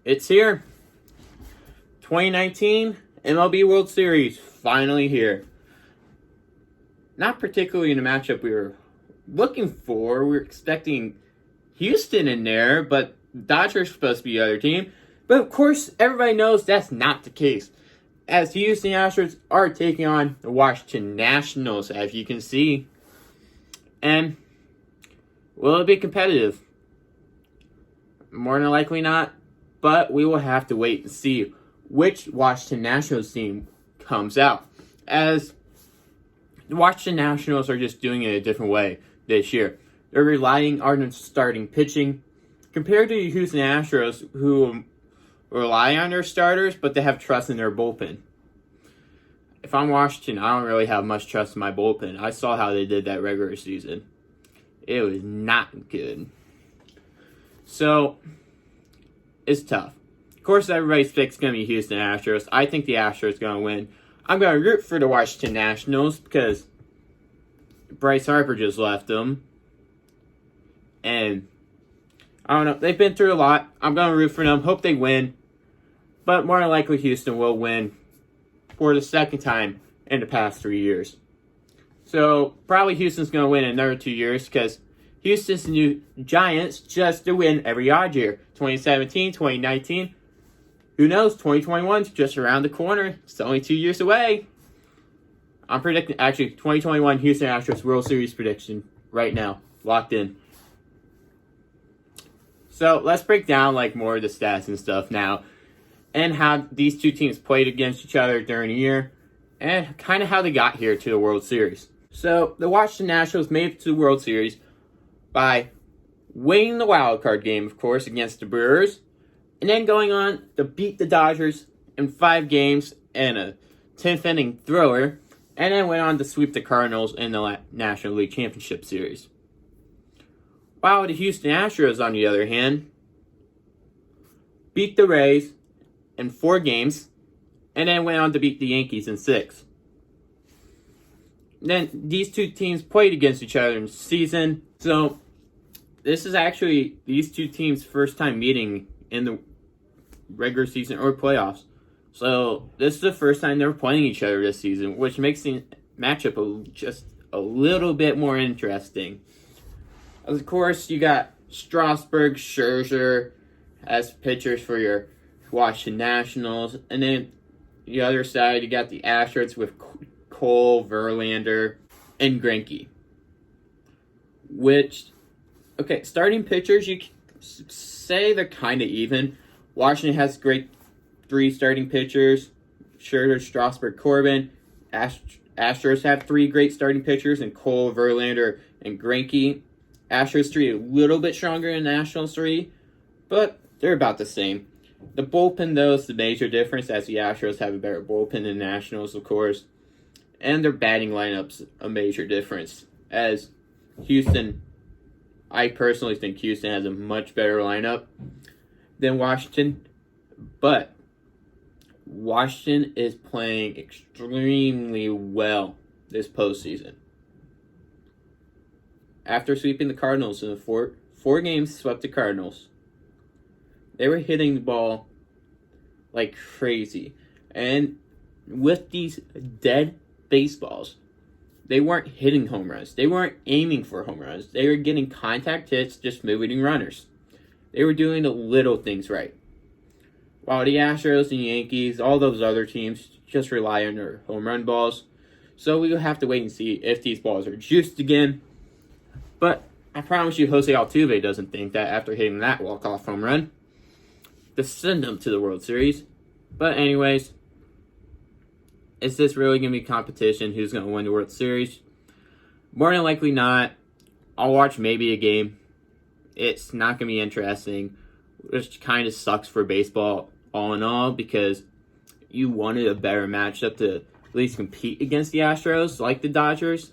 It's here. 2019 MLB World Series finally here. Not particularly in a matchup we were looking for. We were expecting Houston in there, but Dodgers are supposed to be the other team. But of course, everybody knows that's not the case, as the Houston Astros are taking on the Washington Nationals, as you can see. And will it be competitive? More than likely not, but we will have to wait and see which Washington Nationals team comes out, as the Washington Nationals are just doing it a different way this year. They're relying on starting pitching compared to the Houston Astros, who rely on their starters, but they have trust in their bullpen. If I'm Washington, I don't really have much trust in my bullpen. I saw how they did that regular season. It was not good. So, it's tough. Of course, everybody's pick's going to be Houston Astros. I think the Astros are going to win. I'm going to root for the Washington Nationals because Bryce Harper just left them. And I don't know. They've been through a lot. I'm going to root for them. Hope they win. But more than likely, Houston will win for the second time in the past 3 years. So, probably Houston's going to win in another 2 years because Houston's the new Giants just to win every odd year. 2017, 2019. Who knows? 2021's just around the corner. It's only 2 years away. I'm predicting, actually, 2021 Houston Astros World Series prediction right now. Locked in. So, let's break down more of the stats and stuff now, and how these two teams played against each other during the year, and kind of how they got here to the World Series. So, the Washington Nationals made it to the World Series by winning the wild card game, of course, against the Brewers, and then going on to beat the Dodgers in 5 games and a 10th inning thrower, and then went on to sweep the Cardinals in the National League Championship Series. While the Houston Astros, on the other hand, beat the Rays in 4 games, and then went on to beat the Yankees in 6. Then these two teams played against each other in the season, so this is actually these two teams' first time meeting in the regular season or playoffs. So this is the first time they're playing each other this season, which makes the matchup just a little bit more interesting. Of course, you got Strasburg, Scherzer as pitchers for your Washington Nationals, and then the other side, you got the Astros with Cole, Verlander, and Greinke. Starting pitchers, you say they're kind of even. Washington has great 3 starting pitchers: Scherzer, Strasburg, Corbin. Astros have 3 great starting pitchers in Cole, Verlander, and Greinke. Astros 3 a little bit stronger than Nationals 3, but they're about the same. The bullpen, though, is the major difference, as the Astros have a better bullpen than the Nationals, of course. And their batting lineup's a major difference, as I personally think Houston has a much better lineup than Washington, but Washington is playing extremely well this postseason. After sweeping the Cardinals in the 4 games, swept the Cardinals. They were hitting the ball like crazy. And with these dead baseballs, they weren't hitting home runs. They weren't aiming for home runs. They were getting contact hits, just moving runners. They were doing the little things right. While the Astros and Yankees, all those other teams, just rely on their home run balls. So we will have to wait and see if these balls are juiced again. But I promise you, Jose Altuve doesn't think that after hitting that walk-off home run to send them to the World Series. But anyways, is this really going to be competition? Who's going to win the World Series? More than likely not. I'll watch maybe a game. It's not going to be interesting, which kind of sucks for baseball all in all, because you wanted a better matchup to at least compete against the Astros, like the Dodgers.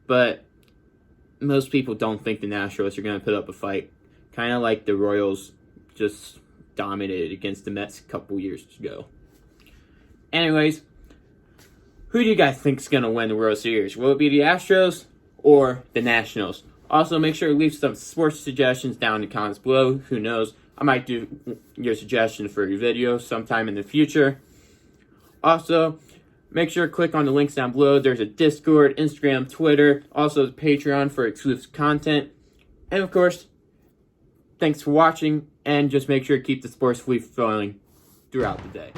But most people don't think the Astros are going to put up a fight. Kind of like the Royals just dominated against the Mets a couple years ago. Anyways, who do you guys think is going to win the World Series? Will it be the Astros or the Nationals? Also, make sure to leave some sports suggestions down in the comments below. Who knows? I might do your suggestion for your video sometime in the future. Also, make sure to click on the links down below. There's a Discord, Instagram, Twitter, also Patreon for exclusive content. And of course, thanks for watching, and just make sure to keep the sports fleet flowing throughout the day.